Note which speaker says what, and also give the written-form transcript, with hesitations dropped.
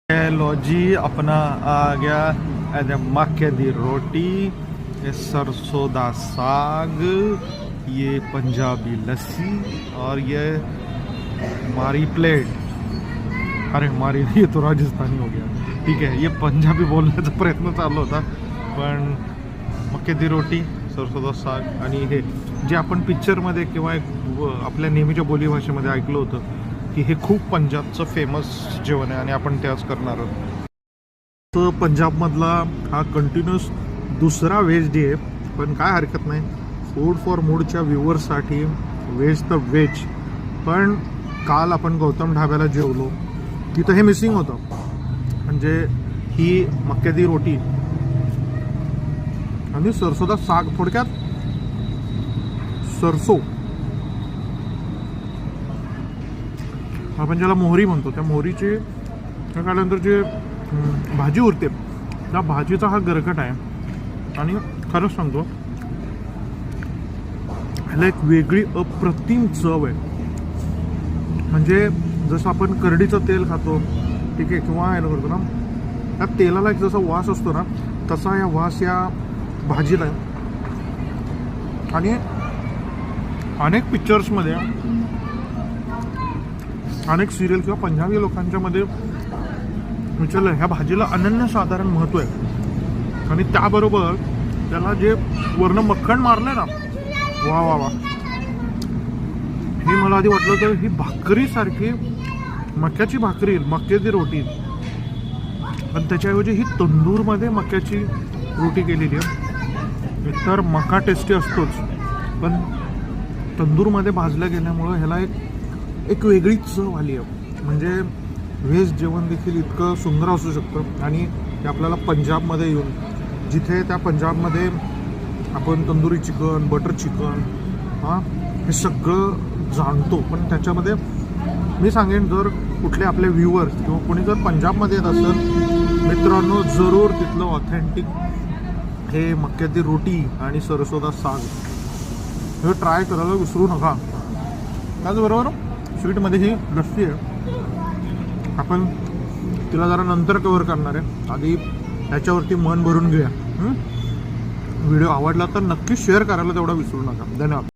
Speaker 1: Low जी, अपना आ गया मक्के दी रोटी, ये सरसों दा साग, ये पंजाबी लस्सी और ये हमारी प्लेट। अरे हमारी, ये तो राजस्थानी हो गया। ठीक है, ये पंजाबी बोलण्याचा प्रयत्न चालू होता, पण मक्के दी रोटी, सरसों दा साग आणि हे जे आपण पिक्चरमध्ये किंवा आपल्या नेहमीच्या बोलीभाषेमध्ये ऐकलं होतं की हे खूप पंजाबचं फेमस जेवण आहे आणि आपण ते आज करणार आहोत. तर पंजाबमधला हा कंटिन्युअस दुसरा व्हेज डे आहे, पण काय हरकत नाही, फूड फॉर मूडच्या व्ह्यूअर्ससाठी व्हेज तर व्हेज. पण काल आपण गौतम ढाब्याला जेवलो, तिथं हे मिसिंग होतं, म्हणजे ही मक्के दी रोटी आणि सरसों दा साग. थोडक्यात सरसो आपण ज्याला मोहरी म्हणतो, त्या मोहरीची त्यानंतर जे भाजी उरते, त्या भाजीचा हा गरकट आहे. आणि खरंच सांगतो, ह्याला एक वेगळी अप्रतिम चव आहे. म्हणजे जसं आपण करडीचं तेल खातो, ठीक आहे, किंवा याला करतो ना, त्या तेलाला एक जसा वास असतो ना, तसा या वास या भाजीला आहे. आणि अनेक पिक्चर्समध्ये, अनेक सिरियल किंवा पंजाबी लोकांच्या मध्ये विचारलं, ह्या भाजीला अनन्यसाधारण महत्त्व आहे. आणि त्याबरोबर त्याला जे वर्ण मक्खण मारलं ना, वा वा वा, हे मला आधी वाटलं होतं ही भाकरीसारखी, मक्याची भाकरी, मक्के दी रोटी, पण त्याच्याऐवजी ही तंदूरमध्ये मक्याची रोटी केलेली आहे. एकतर मका टेस्टी असतोच, पण तंदूरमध्ये भाजल्या गेल्यामुळं ह्याला एक वेगळी चव आली आहे. म्हणजे व्हेज जेवण देखील इतकं सुंदर असू शकतं. आणि ते आपल्याला पंजाबमध्ये येऊन, जिथे त्या पंजाबमध्ये आपण तंदुरी चिकन, बटर चिकन, हां, हे सगळं जाणतो. पण त्याच्यामध्ये मी सांगेन, जर कुठले आपले व्ह्यूअर्स किंवा कोणी जर पंजाबमध्ये येत असेल, मित्रांनो, जरूर तिथलं ऑथेंटिक हे मक्के दी रोटी आणि सरसों दा साग हे ट्राय करायला विसरू नका. त्याचबरोबर स्वीटमध्ये ही लस्सी आहे, आपण तिला जरा नंतर कव्हर करणार आहे. आधी त्याच्यावरती मन भरून घेऊया. व्हिडिओ आवडला तर नक्की शेअर करायला तेवढा विसरू नका. धन्यवाद.